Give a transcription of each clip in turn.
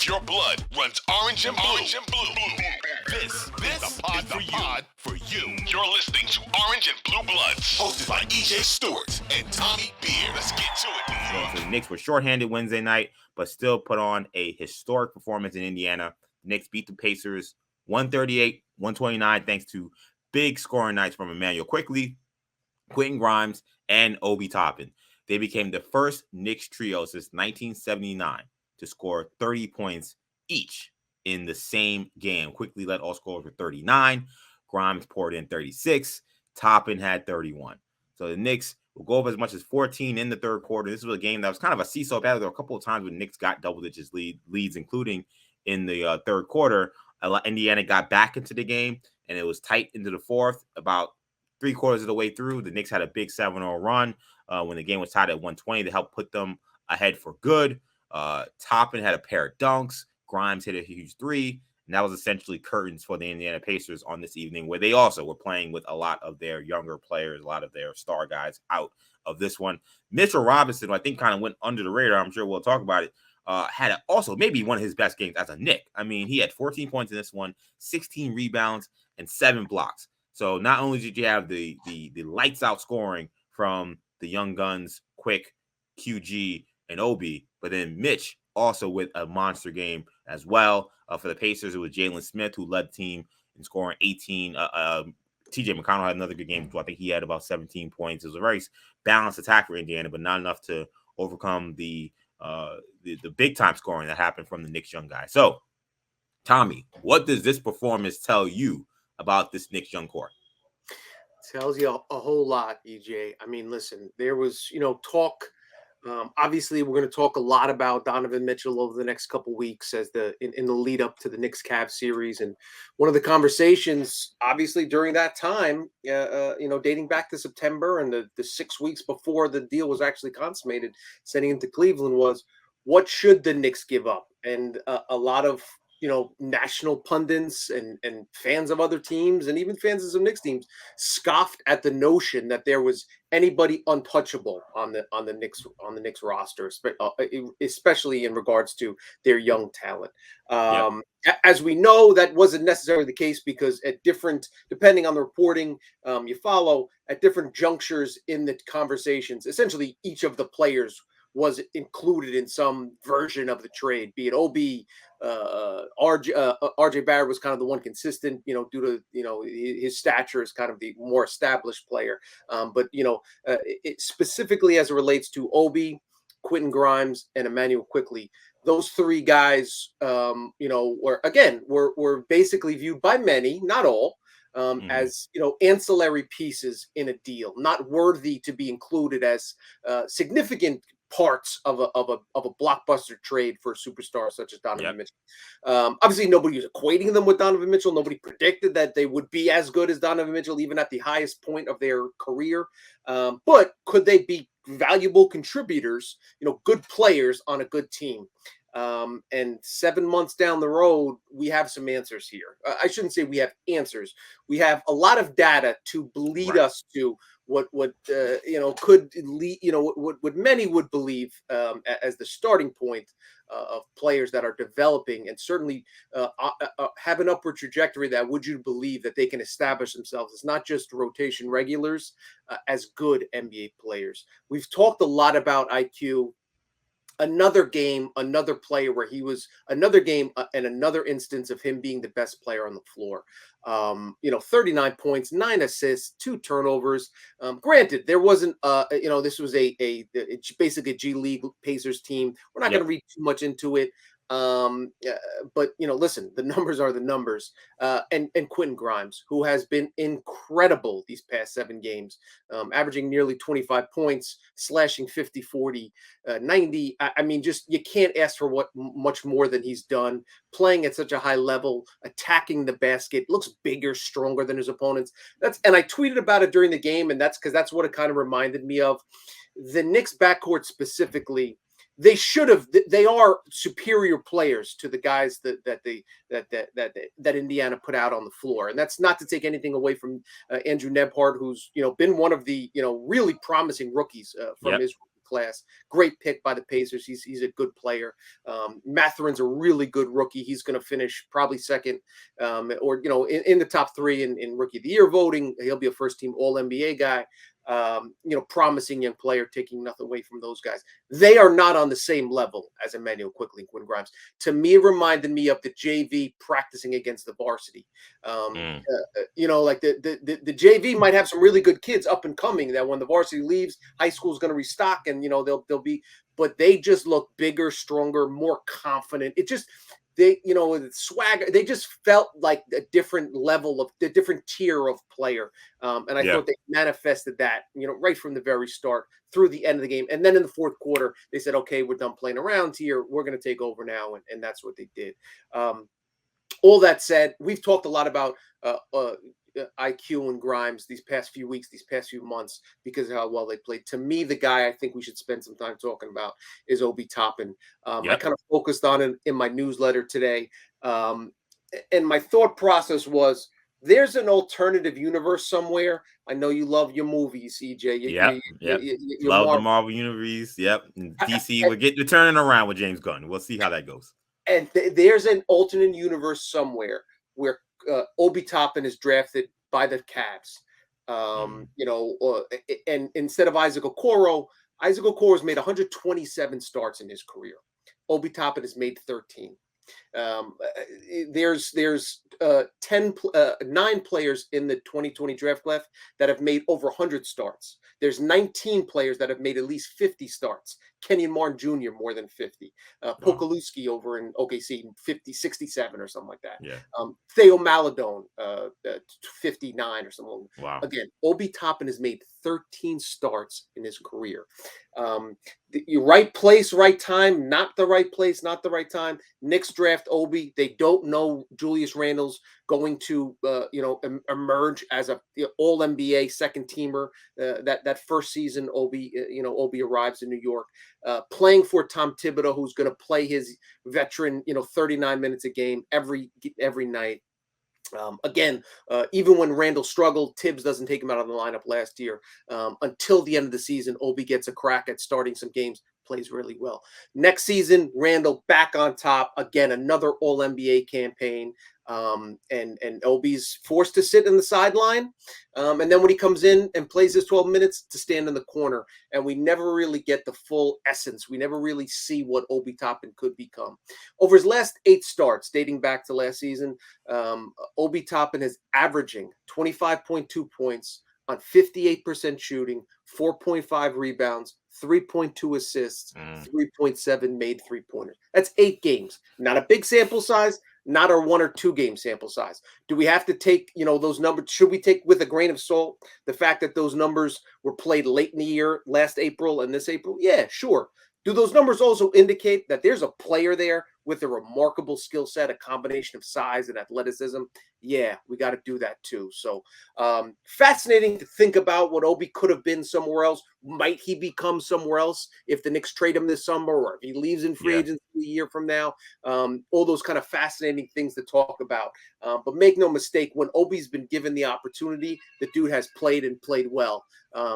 If your blood runs orange and blue, this is the pod for you. You're listening to Orange and Blue Bloods, hosted by EJ Stewart and Tommy Beer. Let's get to it. So the Knicks were shorthanded Wednesday night, but still put on a historic performance in Indiana. The Knicks beat the Pacers 138-129 thanks to big scoring nights from Emmanuel Quickley, Quentin Grimes, and Obi Toppin. They became the first Knicks trio since 1979 to score 30 points each in the same game. Quickley led all scorers with 39. Grimes poured in 36. Toppin had 31. So the Knicks will go up as much as 14 in the third quarter. This was a game that was kind of a seesaw battle. There were a couple of times when Knicks got double-digit leads, including in the third quarter. Indiana got back into the game, and it was tight into the fourth. About 3/4 of the way through, the Knicks had a big 7-0 run when the game was tied at 120 to help put them ahead for good. Toppin had a pair of dunks. Grimes hit a huge three. And that was essentially curtains for the Indiana Pacers on this evening, where they also were playing with a lot of their younger players, a lot of their star guys out of this one. Mitchell Robinson, who I think kind of went under the radar, I'm sure we'll talk about it, had also maybe one of his best games as a Knick. I mean, he had 14 points in this one, 16 rebounds, and 7 blocks. So not only did you have the lights out scoring from the young guns, Quick, QG, and Obi, but then Mitch also with a monster game as well. For the Pacers, it was Jalen Smith who led the team in scoring 18. TJ McConnell had another good game. I think he had about 17 points. It was a very balanced attack for Indiana, but not enough to overcome the big time scoring that happened from the Knicks young guy. So, Tommy, what does this performance tell you about this Knicks young core? Tells you a whole lot, EJ. I mean, listen, there was, talk. Obviously, we're going to talk a lot about Donovan Mitchell over the next couple of weeks as in the lead up to the Knicks Cavs series. And one of the conversations, obviously, during that time, dating back to September and the 6 weeks before the deal was actually consummated, sending him to Cleveland, was what should the Knicks give up? And a lot of national pundits and fans of other teams and even fans of some Knicks teams scoffed at the notion that there was anybody untouchable on the Knicks roster, especially in regards to their young talent. As we know, that wasn't necessarily the case because depending on the reporting you follow, at different junctures in the conversations, essentially each of the players was included in some version of the trade, be it Obi, RJ Barrett was kind of the one consistent, due to, his stature as kind of the more established player. But specifically as it relates to Obi, Quentin Grimes, and Emmanuel Quickley, those three guys, were basically viewed by many, not all, as ancillary pieces in a deal, not worthy to be included as significant parts of a blockbuster trade for a superstar such as Donovan Mitchell. Obviously, nobody was equating them with Donovan Mitchell. Nobody predicted that they would be as good as Donovan Mitchell, even at the highest point of their career. But could they be valuable contributors, good players on a good team? And 7 months down the road, we have some answers here. I shouldn't say we have answers. We have a lot of data to lead us to what could lead, what many would believe as the starting point of players that are developing and certainly have an upward trajectory that would you believe that they can establish themselves as not just rotation regulars, as good NBA players. We've talked a lot about IQ. Another game, another player where he was another game and another instance of him being the best player on the floor. 39 points, 9 assists, 2 turnovers. Granted, there wasn't, this was basically a G League Pacers team. We're not going to read too much into it. But listen, the numbers are the numbers. And Quentin Grimes, who has been incredible these past 7 games, averaging nearly 25 points, slashing 50, 40, 90. I mean, just you can't ask for much more than he's done, playing at such a high level, attacking the basket, looks bigger, stronger than his opponents. And I tweeted about it during the game, and that's because that's what it kind of reminded me of. The Knicks backcourt specifically, they are superior players to the guys that Indiana put out on the floor. And that's not to take anything away from Andrew Nebhart, who's, been one of the, really promising rookies from his class. Great pick by the Pacers. He's a good player. Matherin's a really good rookie. He's going to finish probably second, or in the top three in Rookie of the Year voting. He'll be a first-team All-NBA guy. Promising young player, taking nothing away from those guys. They are not on the same level as Emmanuel Quickley and Quinn Grimes. To me, it reminded me of the JV practicing against the varsity. Like the JV might have some really good kids up and coming that when the varsity leaves, high school is going to restock, and they'll be, but they just look bigger, stronger, more confident. It just swagger. They just felt like a different level of the different tier of player. And I thought they manifested that, right from the very start through the end of the game. And then in the fourth quarter, they said, okay, we're done playing around here. We're going to take over now. And that's what they did. All that said, we've talked a lot about IQ and Grimes these past few weeks, these past few months, because of how well they played. To me, the guy I think we should spend some time talking about is Obi Toppin. I kind of focused on it in my newsletter today. And my thought process was, there's an alternative universe somewhere. I know you love your movies, EJ. You love the Marvel universe. Yep. And DC, we're turning around with James Gunn. We'll see how that goes. And there's an alternate universe somewhere where Obi Toppin is drafted by the Cavs. And instead of Isaac Okoro has made 127 starts in his career. Obi Toppin has made 13. There's 9 players in the 2020 draft class that have made over 100 starts. There's 19 players that have made at least 50 starts. Kenyon Martin Jr. more than 50. Pokulewski over in OKC 67 or something like that. Theo Maladone 59 or something. Wow. Again, Obi Toppin has made 13 starts in his career. The right place, right time, not the right place, not the right time. Knicks draft Obi. They don't know Julius Randle's going to emerge as a All NBA second teamer. That first season, Obi arrives in New York, playing for Tom Thibodeau, who's going to play his veteran 39 minutes a game every night. Even when Randle struggled, Tibbs doesn't take him out of the lineup last year. Until the end of the season, Obi gets a crack at starting some games, plays really well. Next season, Randle back on top. Again, another All-NBA campaign. And Obi's forced to sit in the sideline. And then when he comes in and plays his 12 minutes, to stand in the corner. And we never really get the full essence. We never really see what Obi Toppin could become. Over his last 8 starts, dating back to last season, Obi Toppin is averaging 25.2 points on 58% shooting, 4.5 rebounds, 3.2 assists, 3.7 made three-pointers. That's 8 games. Not a big sample size, not a 1 or 2 game sample size. Do we have to take, those numbers? Should we take with a grain of salt the fact that those numbers were played late in the year, last April and this April? Yeah, sure. Do those numbers also indicate that there's a player there with a remarkable skill set, a combination of size and athleticism? Yeah, we got to do that too. So fascinating to think about what Obi could have been somewhere else. Might he become somewhere else if the Knicks trade him this summer, or if he leaves in free agency a year from now? All those kind of fascinating things to talk about. But make no mistake, when Obi's been given the opportunity, the dude has played and played well.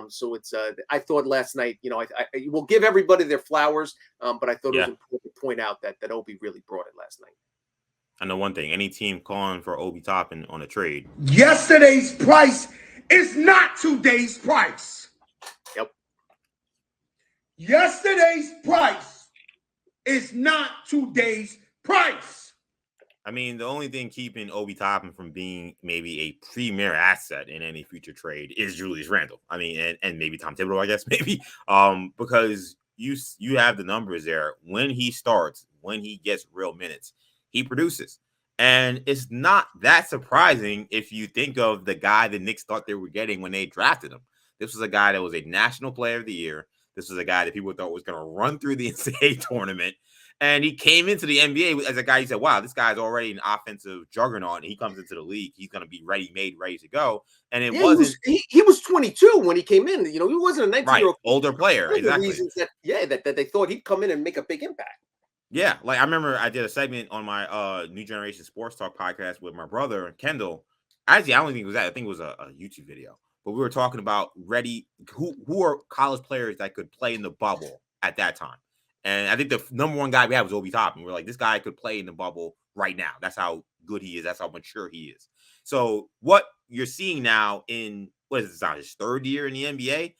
So it's I thought last night, I will give everybody their flowers, but I thought it was important to point out that Obi really brought it last night. I know one thing: any team calling for Obi Toppin on a trade, yesterday's price is not today's price. Yep. Yesterday's price is not today's price. I mean, the only thing keeping Obi Toppin from being maybe a premier asset in any future trade is Julius Randle. I mean, and maybe Tom Thibodeau, I guess, maybe, because you have the numbers there. When he starts, when he gets real minutes, he produces. And it's not that surprising if you think of the guy the Knicks thought they were getting when they drafted him. This was a guy that was a National Player of the Year. This was a guy that people thought was going to run through the NCAA tournament. And he came into the NBA as a guy, you said, wow, this guy's already an offensive juggernaut. And he comes into the league, he's going to be ready-made, ready to go. And it wasn't. He was 22 when he came in. He wasn't a 19-year-old. Older player, exactly. Reasons that they thought he'd come in and make a big impact. Yeah, like I remember I did a segment on my New Generation Sports Talk podcast with my brother, Kendall. Actually, I don't think it was that. I think it was a YouTube video. But but we were talking about who are college players that could play in the bubble at that time. And I think the number one guy we had was Obi Toppin. We're like, this guy could play in the bubble right now. That's how good he is. That's how mature he is. So what you're seeing now in what is this, his third year in the NBA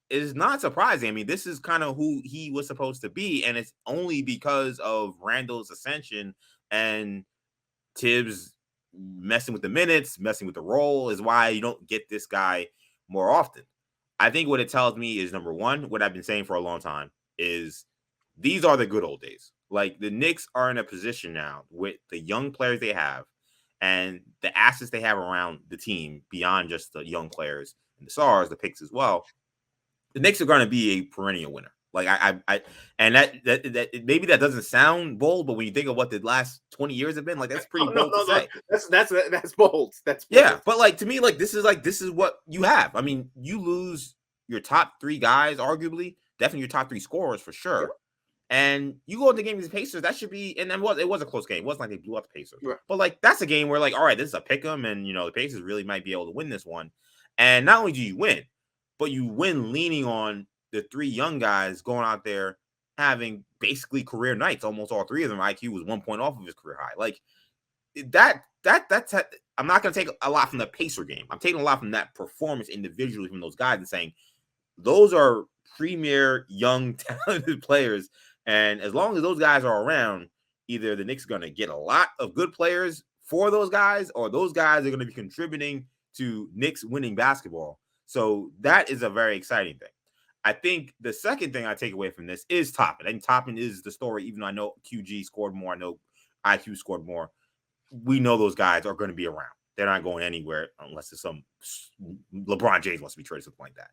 is not surprising. I mean, this is kind of who he was supposed to be, and it's only because of Randall's ascension and Tibbs messing with the minutes, messing with the role is why you don't get this guy more often. I think what it tells me is, number one, what I've been saying for a long time is these are the good old days. Like, the Knicks are in a position now with the young players they have and the assets they have around the team beyond just the young players and the stars, the picks as well. The Knicks are going to be a perennial winner. Like, and that maybe that doesn't sound bold, but when you think of what the last 20 years have been, like, that's pretty bold to say. That's bold. That's bold. Yeah, but like, to me, like, this is what you have. I mean, you lose your top three guys, arguably, definitely your top three scorers for sure. Sure. And you go into the game with the Pacers, that should be, and then it was a close game. It wasn't like they blew up the Pacers. Right. But like, that's a game where, like, all right, this is a pick 'em, and the Pacers really might be able to win this one. And not only do you win, but you win leaning on the three young guys going out there having basically career nights. Almost all three of them, IQ was 1 point off of his career high. Like, that's I'm not going to take a lot from the Pacer game. I'm taking a lot from that performance individually from those guys and saying those are premier young talented players. And as long as those guys are around, either the Knicks are going to get a lot of good players for those guys, or those guys are going to be contributing to Knicks winning basketball. So that is a very exciting thing. I think the second thing I take away from this is Toppin. And Toppin is the story, even though I know QG scored more, I know IQ scored more. We know those guys are going to be around. They're not going anywhere unless it's some LeBron James wants to be traded, something like that.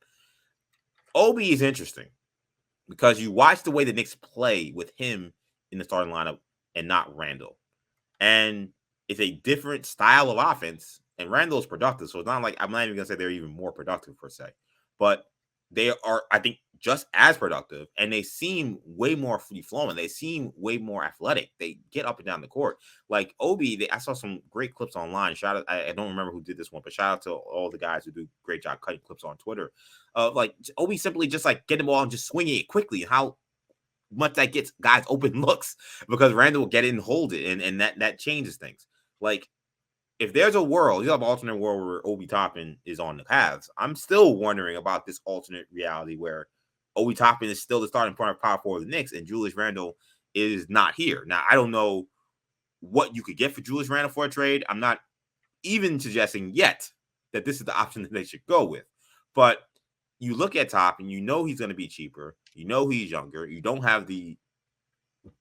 Obi is interesting because you watch the way the Knicks play with him in the starting lineup and not Randall. And it's a different style of offense. And Randall's productive. So it's not like, I'm not even going to say they're even more productive per se. But they are, I think, just as productive. And they seem way more free-flowing. They seem way more athletic. They get up and down the court. Like Obi, I saw some great clips online. Shout out, I don't remember who did this one, but shout out to all the guys who do a great job cutting clips on Twitter. Like Obi simply just like get the ball and just swinging it quickly. How much that gets guys open looks because Randall will get it and hold it. And that changes things. Like, if there's a world, you have an alternate world where Obi Toppin is on the Cavs, I'm still wondering about this alternate reality where Obi Toppin is still the starting point of power forward of the Knicks and Julius Randle is not here. Now, I don't know what you could get for Julius Randle for a trade. I'm not even suggesting yet that this is the option that they should go with. But you look at Toppin, you know he's going to be cheaper. You know he's younger. You don't have the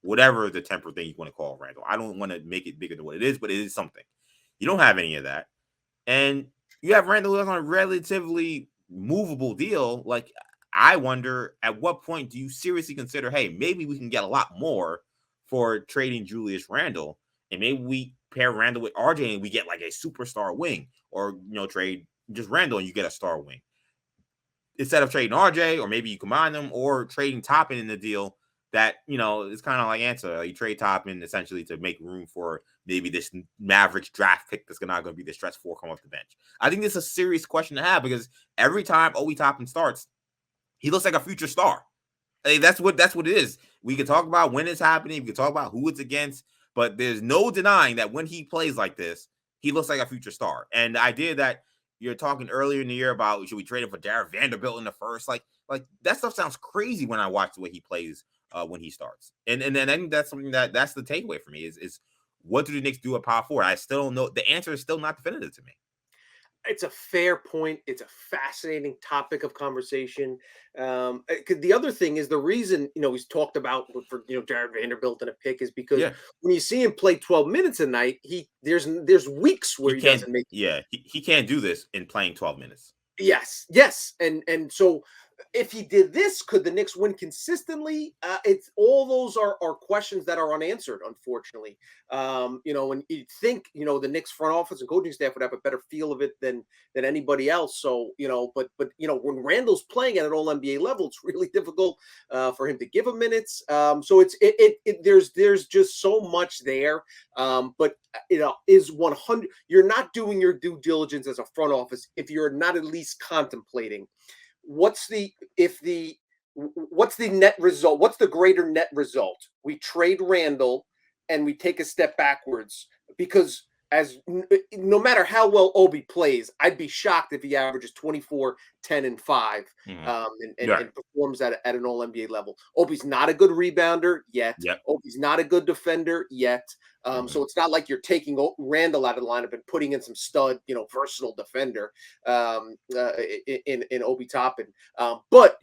whatever the temper thing you want to call Randle. I don't want to make it bigger than what it is, but it is something. You don't have any of that. And you have Randall on a relatively movable deal. Like, I wonder at what point do you seriously consider, hey, maybe we can get a lot more for trading Julius Randle, and maybe we pair Randle with RJ and we get like a superstar wing, or trade just Randle and you get a star wing. Instead of trading RJ, or maybe you combine them, or trading Toppin in the deal that, it's kind of like answer. You trade Toppin essentially to make room for maybe this Mavericks draft pick that's not going to be the stretch four come off the bench. I think this is a serious question to have because every time Obi Toppin starts, he looks like a future star. That's what it is. We can talk about when it's happening. We can talk about who it's against, but there's no denying that when he plays like this, he looks like a future star. And the idea that you're talking earlier in the year about should we trade him for Darren Vanderbilt in the first, like that stuff sounds crazy when I watch the way he plays when he starts. And then I think that's something that's the takeaway for me is what do the Knicks do at power forward? I still don't know. The answer is still not definitive to me. It's a fair point. It's a fascinating topic of conversation. The other thing is the reason, he's talked about for, Jared Vanderbilt and a pick is because when you see him play 12 minutes a night, there's weeks where he doesn't make. Yeah. He can't do this in playing 12 minutes. Yes. And so if he did this, could the Knicks win consistently? It's all those are questions that are unanswered, unfortunately. When you think, the Knicks front office and coaching staff would have a better feel of it than anybody else. So, but when Randall's playing at an All NBA level, it's really difficult for him to give him minutes. So there's just so much there. But is 100. You're not doing your due diligence as a front office if you're not at least contemplating what's the net result? What's the greater net result? We trade Randall and we take a step backwards because no matter how well Obi plays, I'd be shocked if he averages 24, 10, and 5 and performs at an All NBA level. Obi's not a good rebounder yet. Yep. Obi's not a good defender yet. So it's not like you're taking Randall out of the lineup and putting in some stud, versatile defender in Obi Toppin. But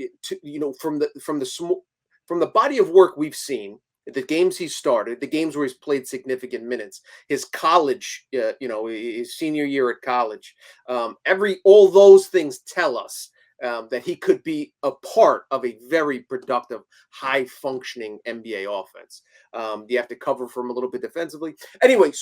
from the body of work we've seen, the games he started, the games where he's played significant minutes, his college, his senior year at college, all those things tell us that he could be a part of a very productive, high-functioning NBA offense. You have to cover for him a little bit defensively. Anyway, that's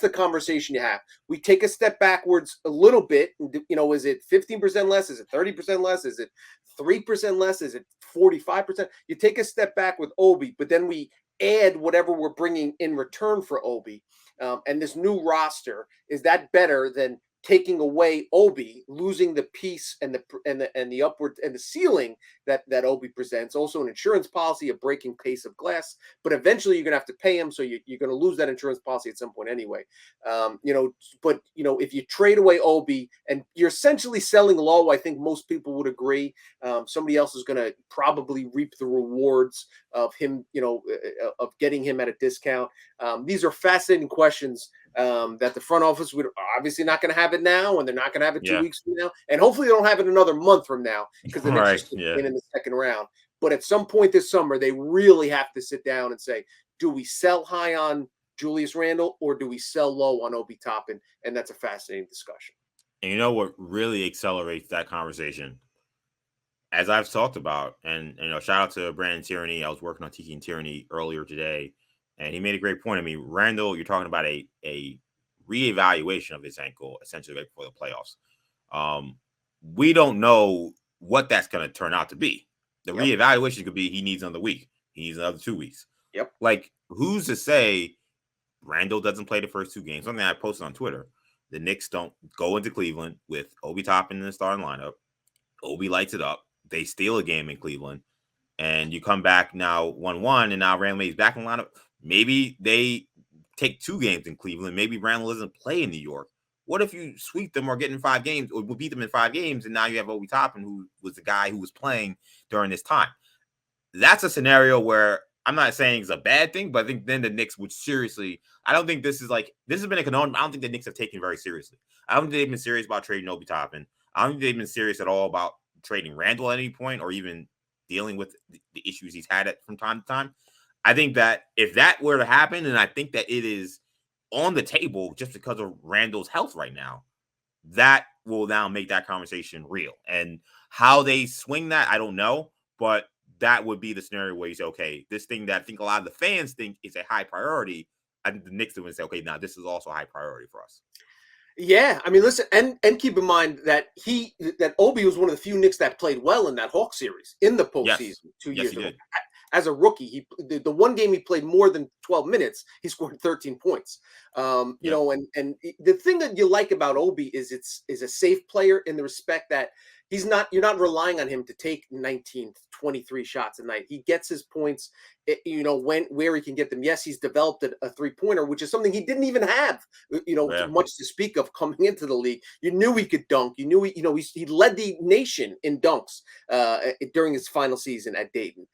the conversation you have. We take a step backwards a little bit. Is it 15% less? Is it 30% less? Is it 3% less? Is it 45%? You take a step back with Obi, but then we add whatever we're bringing in return for Obi. And this new roster, is that better than taking away Obi, losing the piece and the upward and the ceiling that Obi presents? Also an insurance policy, a breaking case of glass, but eventually you're going to have to pay him. So you're going to lose that insurance policy at some point anyway. If you trade away Obi and you're essentially selling low, I think most people would agree. Somebody else is going to probably reap the rewards of him, of getting him at a discount. These are fascinating questions that the front office would obviously not going to have it now, and they're not going to have it 2 weeks from now, and hopefully they don't have it another month from now because the Knicks are in the second round. But at some point this summer, they really have to sit down and say, do we sell high on Julius Randle or do we sell low on Obi Toppin? And that's a fascinating discussion. And you know what really accelerates that conversation? As I've talked about, and shout out to Brandon Tierney. I was working on Tiki and Tierney earlier today, and he made a great point. I mean, Randall, you're talking about a reevaluation of his ankle essentially right before the playoffs. We don't know what that's going to turn out to be. The reevaluation could be he needs another week. He needs another 2 weeks. Yep. Like, who's to say Randall doesn't play the first 2 games? Something I posted on Twitter. The Knicks don't go into Cleveland with Obi Toppin in the starting lineup. Obi lights it up. They steal a game in Cleveland. And you come back now 1-1, and now Randall is back in the lineup. Maybe they take 2 games in Cleveland. Maybe Randall doesn't play in New York. What if you sweep them or get in 5 games or beat them in 5 games, and now you have Obi Toppin, who was the guy who was playing during this time? That's a scenario where I'm not saying it's a bad thing, but I think then the Knicks would seriously. I don't think this has been a conundrum. I don't think the Knicks have taken it very seriously. I don't think they've been serious about trading Obi Toppin. I don't think they've been serious at all about trading Randall at any point or even dealing with the issues he's had from time to time. I think that if that were to happen, and I think that it is on the table just because of Randall's health right now, that will now make that conversation real. And how they swing that, I don't know, but that would be the scenario where you say, okay, this thing that I think a lot of the fans think is a high priority, I think the Knicks would say, okay, now this is also a high priority for us. Yeah, I mean, listen, and keep in mind that Obi was one of the few Knicks that played well in that Hawks series in the postseason 2 years ago. As a rookie, the one game he played more than 12 minutes, he scored 13 points. And the thing that you like about Obi is is a safe player in the respect that you're not relying on him to take 19, 23 shots a night. He gets his points, where he can get them. Yes, he's developed a 3-pointer, which is something he didn't even have, much to speak of coming into the league. You knew he could dunk. You knew he led the nation in dunks during his final season at Dayton.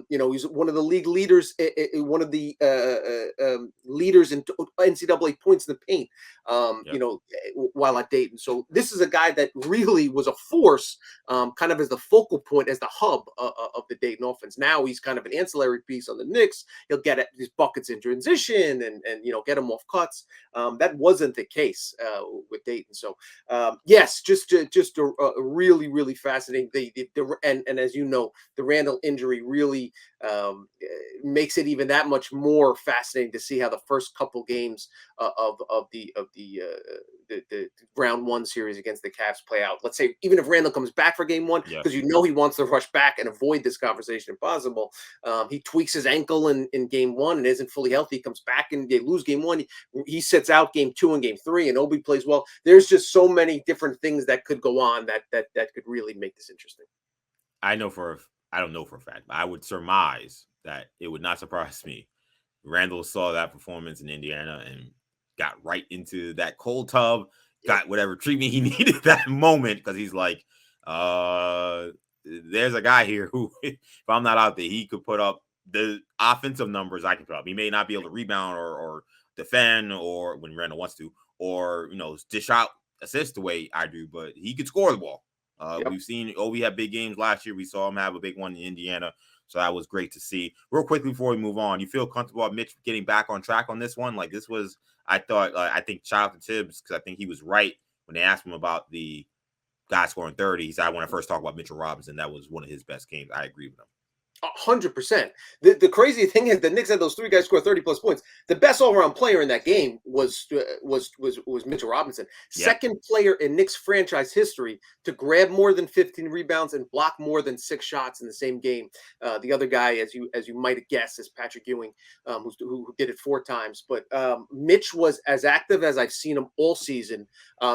He's one of the league leaders, one of the leaders in NCAA points in the paint, while at Dayton. So this is a guy that really was a force, kind of as the focal point, as the hub of the Dayton offense. Now he's kind of an ancillary ancillary piece on the Knicks. He'll get at these buckets in transition and get him off cuts. That wasn't the case with Dayton. So yes, just a really, really fascinating. And as you know, the Randall injury really makes it even that much more fascinating to see how the first couple games of the round one series against the Cavs play out. Let's say even if Randall comes back for game one, because he wants to rush back and avoid this conversation if possible. He tweaks his ankle in game one and isn't fully healthy. He comes back and they lose game one. He sits out game two and game three, and Obi plays well. There's just so many different things that could go on that could really make this interesting. I don't know for a fact, but I would surmise that it would not surprise me. Randall saw that performance in Indiana and got right into that cold tub, got whatever treatment he needed at that moment, because he's like, there's a guy here who, if I'm not out there, he could put up the offensive numbers I can put up. He may not be able to rebound or defend, or when Randall wants to, or dish out assists the way I do, but he could score the ball. We've seen Obi had big games last year. We saw him have a big one in Indiana. So that was great to see. Real quickly before we move on, you feel comfortable about Mitch getting back on track on this one? Like, this was, I thought, I think shout out to Tibbs, because I think he was right when they asked him about the guy scoring 30. He said, I want to first talk about Mitchell Robinson. That was one of his best games. I agree with him. 100%. The crazy thing is the Knicks had those three guys score 30 plus points. The best all-around player in that game was Mitchell Robinson. Second player in Knicks franchise history to grab more than 15 rebounds and block more than 6 shots in the same game. The other guy, as you might guess, is Patrick Ewing, who did it 4 times. But Mitch was as active as I've seen him all season.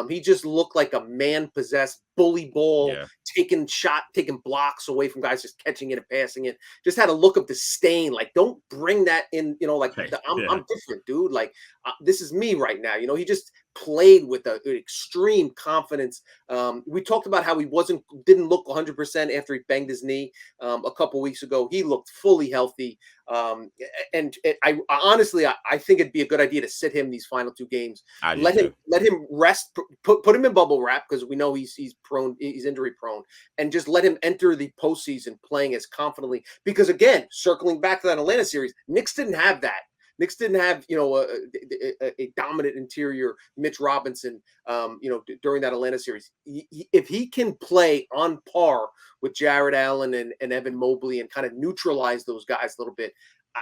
He just looked like a man-possessed bully ball, taking blocks away from guys, just catching it and passing it. Just had a look of disdain, like, don't bring that in, I'm different, dude. Like, this is me right now. He just played with an extreme confidence. We talked about how he didn't look 100% after he banged his knee a couple weeks ago. He looked fully healthy. And I honestly think it'd be a good idea to sit him these final 2 games. Let him rest, put him in bubble wrap, because we know he's injury prone, and just let him enter the postseason playing as confidently. Because again, circling back to that Atlanta series, Knicks didn't have that. Knicks didn't have, a dominant interior Mitch Robinson, during that Atlanta series. If he can play on par with Jared Allen and Evan Mobley and kind of neutralize those guys a little bit,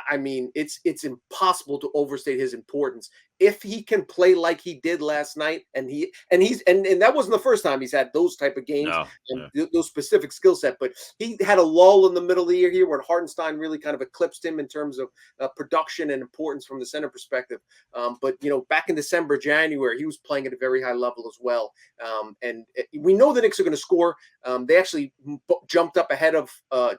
I mean, it's impossible to overstate his importance. If he can play like he did last night, and that wasn't the first time he's had those type of games, those specific skill set, but he had a lull in the middle of the year here where Hartenstein really kind of eclipsed him in terms of production and importance from the center perspective. But back in December, January, he was playing at a very high level as well. And we know the Knicks are going to score. They actually jumped up ahead of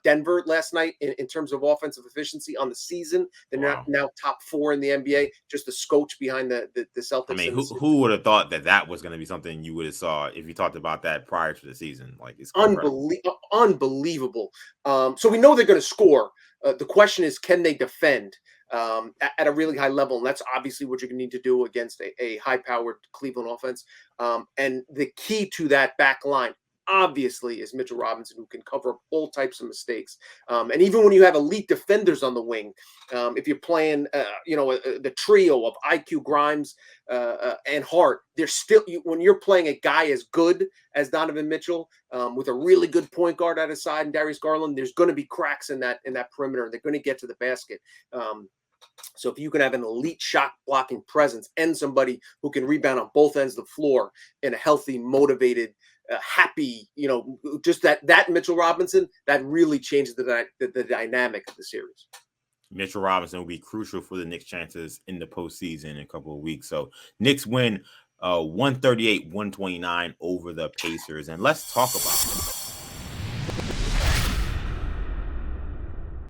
Denver last night in terms of offensive efficiency on the season. They're now top 4 in the NBA, just a scotch behind the Celtics. I mean, who would have thought that was going to be something you would have saw if you talked about that prior to the season? Like, it's unbelievable. So we know they're going to score. The question is, can they defend at a really high level? And that's obviously what you're going to need to do against a high-powered Cleveland offense. And the key to that back line, obviously, is Mitchell Robinson, who can cover up all types of mistakes. And even when you have elite defenders on the wing, if you're playing, the trio of IQ, Grimes, and Hart, there's still, when you're playing a guy as good as Donovan Mitchell, with a really good point guard at his side and Darius Garland, there's going to be cracks in that perimeter. They're going to get to the basket. So if you can have an elite shot blocking presence and somebody who can rebound on both ends of the floor in a healthy, motivated, happy, just that Mitchell Robinson, that really changes the dynamic of the series. Mitchell Robinson will be crucial for the Knicks' chances in the postseason in a couple of weeks. So Knicks win 138-129 over the Pacers. And let's talk about